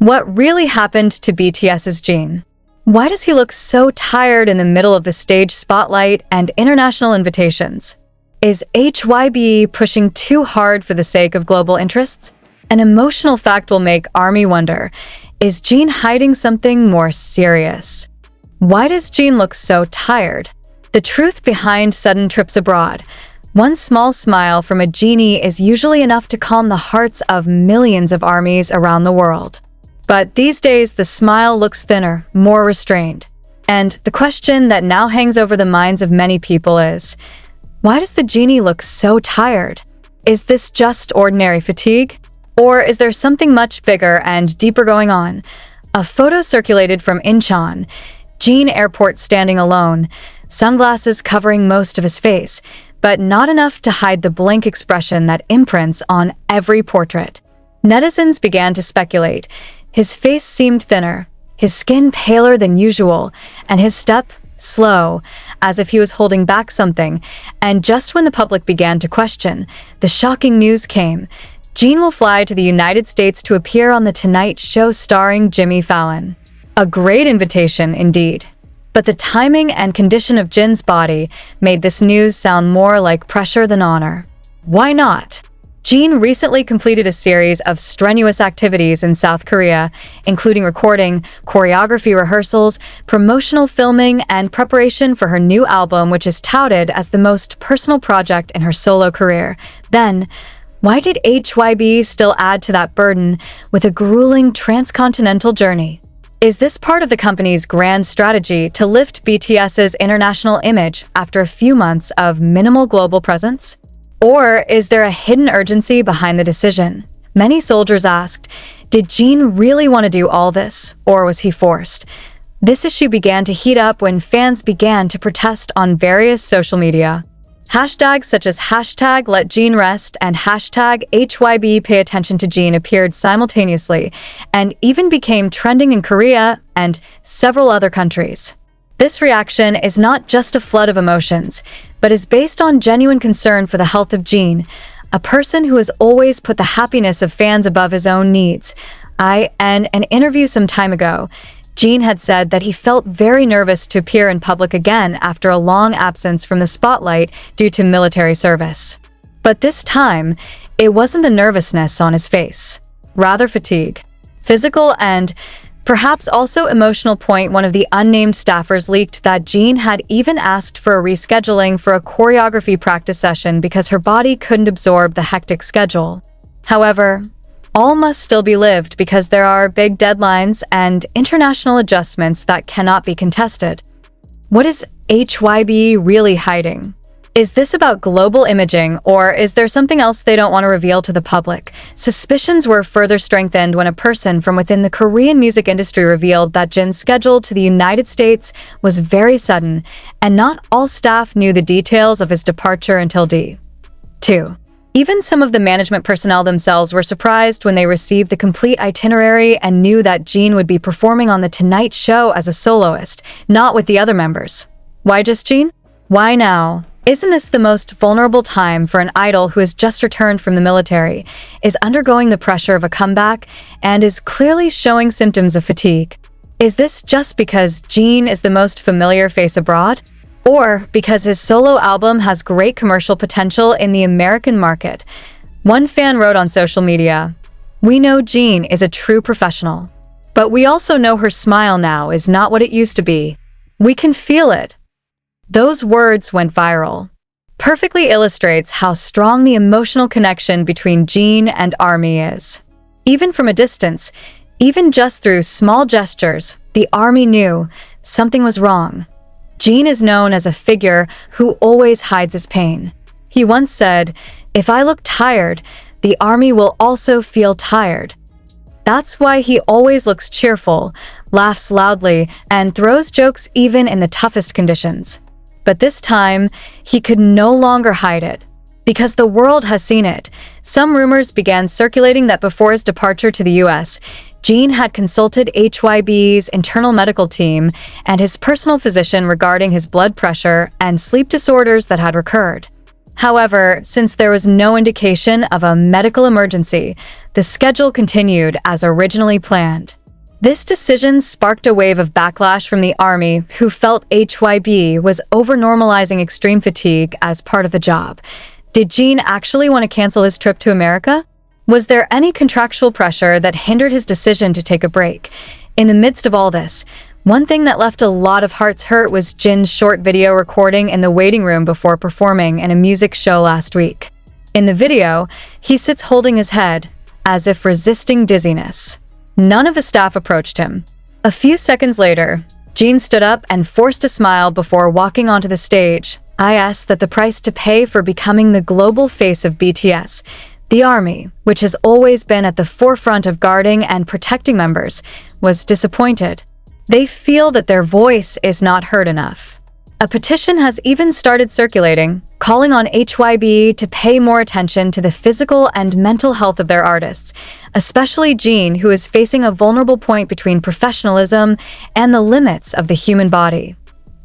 What really happened to BTS's Jin? Why does he look so tired in the middle of the stage spotlight and international invitations? Is HYBE pushing too hard for the sake of global interests? An emotional fact will make ARMY wonder, is Jin hiding something more serious? Why does Jin look so tired? The truth behind sudden trips abroad. One small smile from a genie is usually enough to calm the hearts of millions of ARMYs around the world. But these days, the smile looks thinner, more restrained. And the question that now hangs over the minds of many people is, why does the genie look so tired? Is this just ordinary fatigue? Or is there something much bigger and deeper going on? A photo circulated from Incheon, Jean Airport standing alone, sunglasses covering most of his face, but not enough to hide the blank expression that imprints on every portrait. Netizens began to speculate. His face seemed thinner, his skin paler than usual, and his step slow, as if he was holding back something. And just when the public began to question, the shocking news came. Jin will fly to the United States to appear on The Tonight Show starring Jimmy Fallon. A great invitation indeed. But the timing and condition of Jin's body made this news sound more like pressure than honor. Why not? Jin recently completed a series of strenuous activities in South Korea, including recording, choreography rehearsals, promotional filming, and preparation for her new album, which is touted as the most personal project in her solo career. Then, why did HYBE still add to that burden with a grueling transcontinental journey? Is this part of the company's grand strategy to lift BTS's international image after a few months of minimal global presence? Or is there a hidden urgency behind the decision? Many soldiers asked, did Jin really want to do all this, or was he forced? This issue began to heat up when fans began to protest on various social media. Hashtags such as hashtag Let Jin Rest and hashtag HYB Pay Attention to Jin appeared simultaneously and even became trending in Korea and several other countries. This reaction is not just a flood of emotions, but is based on genuine concern for the health of Jin, a person who has always put the happiness of fans above his own needs. In an interview some time ago, Jin had said that he felt very nervous to appear in public again after a long absence from the spotlight due to military service. But this time, it wasn't the nervousness on his face, rather fatigue. Physical and perhaps also emotional point. One of the unnamed staffers leaked that Jin had even asked for a rescheduling for a choreography practice session because her body couldn't absorb the hectic schedule. However, all must still be lived because there are big deadlines and international adjustments that cannot be contested. What is HYBE really hiding? Is this about global imaging, or is there something else they don't want to reveal to the public? Suspicions were further strengthened when a person from within the Korean music industry revealed that Jin's schedule to the United States was very sudden, and not all staff knew the details of his departure until D2. Even some of the management personnel themselves were surprised when they received the complete itinerary and knew that Jin would be performing on The Tonight Show as a soloist, not with the other members. Why just Jin? Why now? Isn't this the most vulnerable time for an idol who has just returned from the military, is undergoing the pressure of a comeback, and is clearly showing symptoms of fatigue? Is this just because Jin is the most familiar face abroad? Or because his solo album has great commercial potential in the American market? One fan wrote on social media, "We know Jin is a true professional, but we also know her smile now is not what it used to be. We can feel it." Those words went viral. Perfectly illustrates how strong the emotional connection between Jin and ARMY is. Even from a distance, even just through small gestures, the ARMY knew something was wrong. Jin is known as a figure who always hides his pain. He once said, "If I look tired, the ARMY will also feel tired." That's why he always looks cheerful, laughs loudly, and throws jokes even in the toughest conditions. But this time, he could no longer hide it. Because the world has seen it, some rumors began circulating that before his departure to the US, Jin had consulted HYB's internal medical team and his personal physician regarding his blood pressure and sleep disorders that had recurred. However, since there was no indication of a medical emergency, the schedule continued as originally planned. This decision sparked a wave of backlash from the army, who felt HYB was over-normalizing extreme fatigue as part of the job. Did Jin actually want to cancel his trip to America? Was there any contractual pressure that hindered his decision to take a break? In the midst of all this, one thing that left a lot of hearts hurt was Jin's short video recording in the waiting room before performing in a music show last week. In the video, he sits holding his head, as if resisting dizziness. None of the staff approached him. A few seconds later, Jin stood up and forced a smile before walking onto the stage. I asked that the price to pay for becoming the global face of BTS, the army, which has always been at the forefront of guarding and protecting members, was disappointed. They feel that their voice is not heard enough. A petition has even started circulating, calling on HYB to pay more attention to the physical and mental health of their artists, especially Jin, who is facing a vulnerable point between professionalism and the limits of the human body.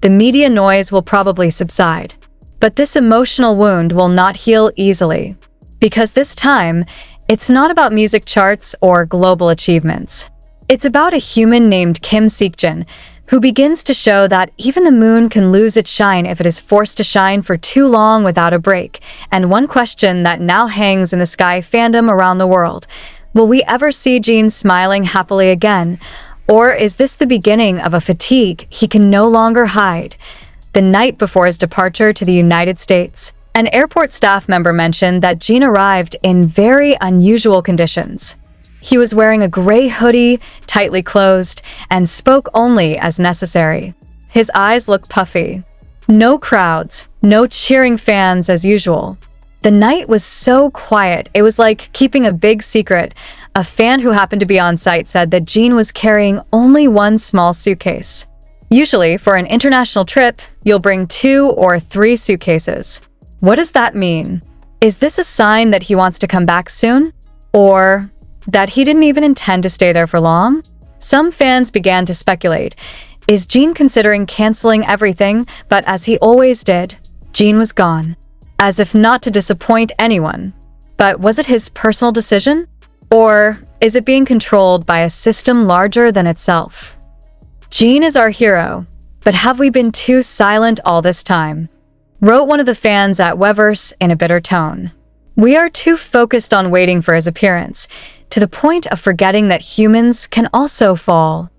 The media noise will probably subside, but this emotional wound will not heal easily, because this time, it's not about music charts or global achievements. It's about a human named Kim Seokjin, who begins to show that even the moon can lose its shine if it is forced to shine for too long without a break. And one question that now hangs in the sky fandom around the world: will we ever see Jin smiling happily again? Or is this the beginning of a fatigue he can no longer hide? The night before his departure to the United States, an airport staff member mentioned that Jin arrived in very unusual conditions. He was wearing a gray hoodie, tightly closed, and spoke only as necessary. His eyes looked puffy. No crowds, no cheering fans as usual. The night was so quiet, it was like keeping a big secret. A fan who happened to be on site said that Jin was carrying only one small suitcase. Usually, for an international trip, you'll bring 2 or 3 suitcases. What does that mean? Is this a sign that he wants to come back soon? Or that he didn't even intend to stay there for long? Some fans began to speculate. Is Jin considering canceling everything? But as he always did, Jin was gone, as if not to disappoint anyone. But was it his personal decision? Or is it being controlled by a system larger than itself? Jin is our hero, but have we been too silent all this time? Wrote one of the fans at Weverse in a bitter tone. We are too focused on waiting for his appearance, to the point of forgetting that humans can also fall.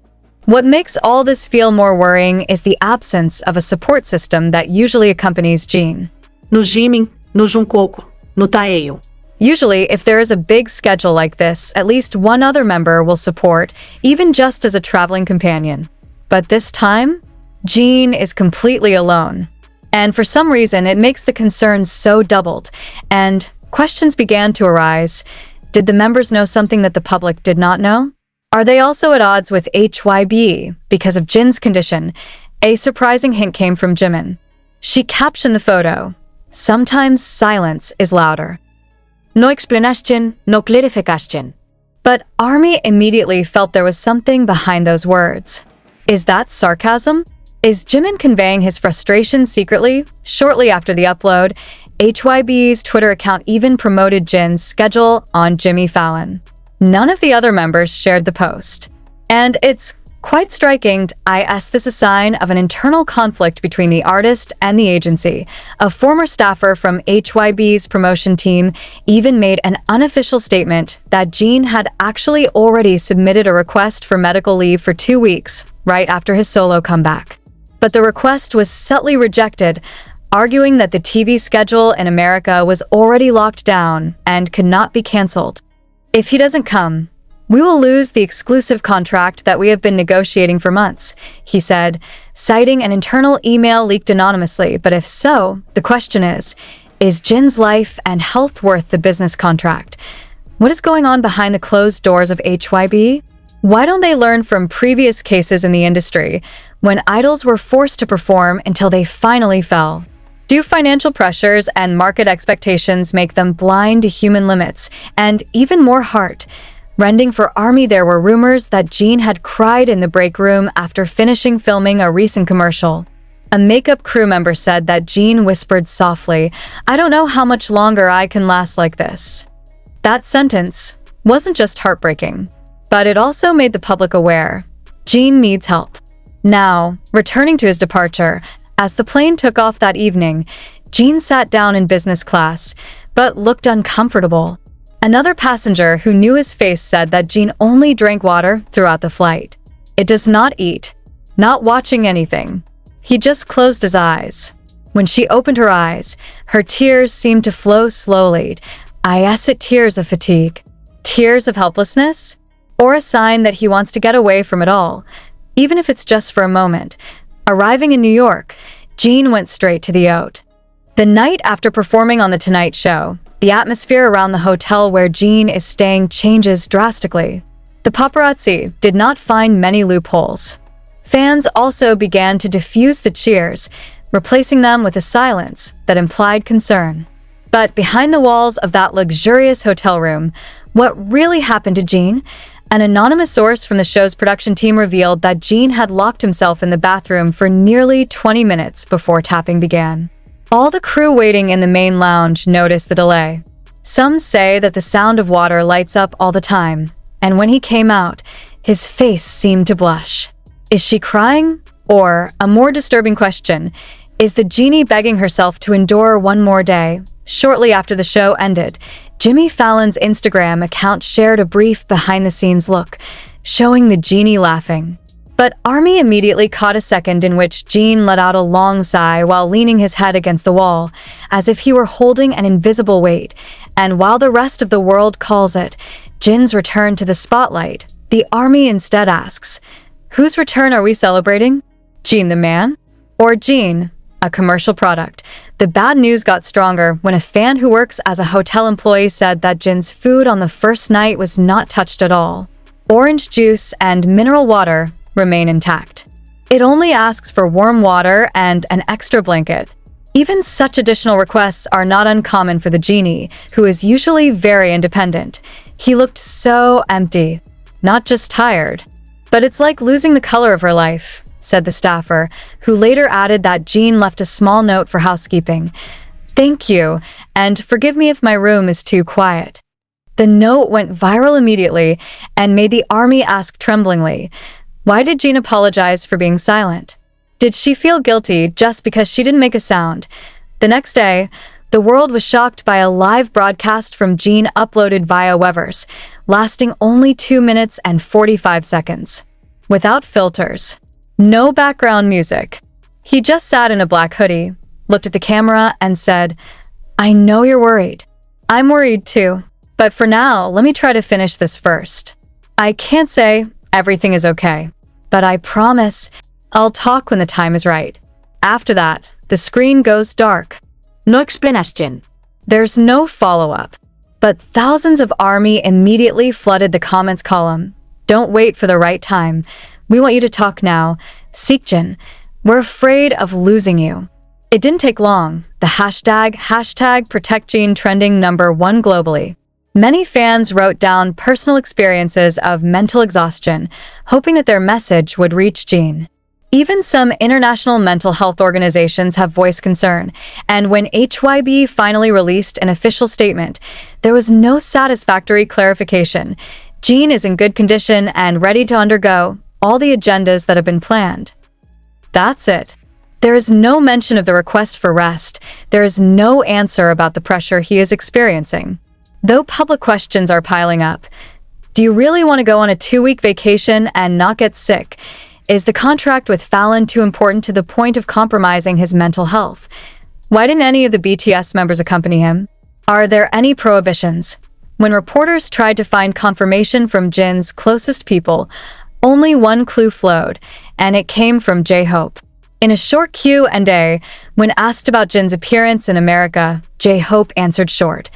What makes all this feel more worrying is the absence of a support system that usually accompanies Jin. No jimin, no jungkook, no taehyung. Usually, if there is a big schedule like this, at least one other member will support, even just as a traveling companion. But this time, Jin is completely alone. And for some reason, it makes the concerns so doubled, and questions began to arise. Did the members know something that the public did not know? Are they also at odds with HYB because of Jin's condition? A surprising hint came from Jimin. She captioned the photo. Sometimes silence is louder. No explanation, no clarification. But ARMY immediately felt there was something behind those words. Is that sarcasm? Is Jimin conveying his frustration secretly? Shortly after the upload, HYB's Twitter account even promoted Jin's schedule on Jimmy Fallon. None of the other members shared the post. And it's quite striking. I asked this a sign of an internal conflict between the artist and the agency. A former staffer from HYB's promotion team even made an unofficial statement that Jin had actually already submitted a request for medical leave for 2 weeks, right after his solo comeback. But the request was subtly rejected, arguing that the TV schedule in America was already locked down and could not be canceled. If he doesn't come, we will lose the exclusive contract that we have been negotiating for months, he said, citing an internal email leaked anonymously. But if so, the question is Jin's life and health worth the business contract? What is going on behind the closed doors of HYB? Why don't they learn from previous cases in the industry when idols were forced to perform until they finally fell? Do financial pressures and market expectations make them blind to human limits and even more heart-rending for ARMY? There were rumors that Jin had cried in the break room after finishing filming a recent commercial. A makeup crew member said that Jin whispered softly, "I don't know how much longer I can last like this." That sentence wasn't just heartbreaking, but it also made the public aware. Jin needs help. Now, returning to his departure, as the plane took off that evening, Jin sat down in business class, but looked uncomfortable. Another passenger who knew his face said that Jin only drank water throughout the flight. It does not eat, not watching anything. He just closed his eyes. When she opened her eyes, her tears seemed to flow slowly. I guess it tears of fatigue, tears of helplessness, or a sign that he wants to get away from it all, even if it's just for a moment. Arriving in New York, Jin went straight to the yacht. The night after performing on The Tonight Show, the atmosphere around the hotel where Jin is staying changes drastically. The paparazzi did not find many loopholes. Fans also began to diffuse the cheers, replacing them with a silence that implied concern. But behind the walls of that luxurious hotel room, what really happened to Jin? An anonymous source from the show's production team revealed that Jin had locked himself in the bathroom for nearly 20 minutes before tapping began. All the crew waiting in the main lounge noticed the delay. Some say that the sound of water lights up all the time, and when he came out, his face seemed to blush. Is she crying? Or, a more disturbing question, is the genie begging herself to endure one more day? Shortly after the show ended, Jimmy Fallon's Instagram account shared a brief behind-the-scenes look, showing the genie laughing. But Army immediately caught a second in which Jin let out a long sigh while leaning his head against the wall, as if he were holding an invisible weight. And while the rest of the world calls it Jin's return to the spotlight, the Army instead asks, whose return are we celebrating? Jin the man? Or Jin, a commercial product? The bad news got stronger when a fan who works as a hotel employee said that Jin's food on the first night was not touched at all. Orange juice and mineral water remain intact. It only asks for warm water and an extra blanket. Even such additional requests are not uncommon for the genie, who is usually very independent. He looked so empty, not just tired. But it's like losing the color of her life, said the staffer, who later added that Jin left a small note for housekeeping. Thank you, and forgive me if my room is too quiet. The note went viral immediately and made the Army ask tremblingly, why did Jin apologize for being silent? Did she feel guilty just because she didn't make a sound? The next day, the world was shocked by a live broadcast from Jin uploaded via Weverse, lasting only 2 minutes and 45 seconds. Without filters. No background music. He just sat in a black hoodie, looked at the camera, and said, I know you're worried. I'm worried too. But for now, let me try to finish this first. I can't say everything is okay, but I promise I'll talk when the time is right. After that, the screen goes dark. No explanation. There's no follow-up. But thousands of Army immediately flooded the comments column. Don't wait for the right time. We want you to talk now. seokjin, we're afraid of losing you. It didn't take long. The hashtag #ProtectJin trending #1 globally. Many fans wrote down personal experiences of mental exhaustion, hoping that their message would reach Jin. Even some international mental health organizations have voiced concern, and when HYB finally released an official statement, there was no satisfactory clarification. Jin is in good condition and ready to undergo all the agendas that have been planned. That's it. There is no mention of the request for rest. There is no answer about the pressure he is experiencing. Though public questions are piling up, do you really want to go on a 2-week vacation and not get sick? Is the contract with Fallon too important to the point of compromising his mental health? Why didn't any of the BTS members accompany him? Are there any prohibitions? When reporters tried to find confirmation from Jin's closest people, only one clue flowed, and it came from J-Hope. In a short Q&A, when asked about Jin's appearance in America, J-Hope answered short,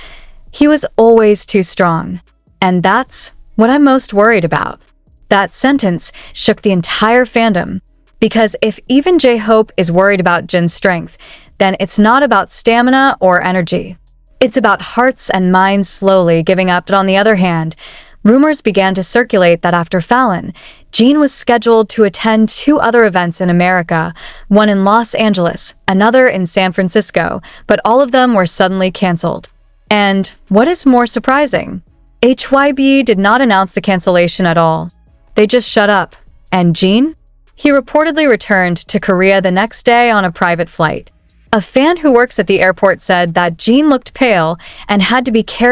he was always too strong. And that's what I'm most worried about. That sentence shook the entire fandom, because if even J-Hope is worried about Jin's strength, then it's not about stamina or energy. It's about hearts and minds slowly giving up. But on the other hand, Rumors began to circulate that after Fallon, Jin was scheduled to attend 2 other events in America, one in Los Angeles, another in San Francisco, but all of them were suddenly canceled. And what is more surprising? HYB did not announce the cancellation at all. They just shut up. And Jin? He reportedly returned to Korea the next day on a private flight. A fan who works at the airport said that Jin looked pale and had to be carried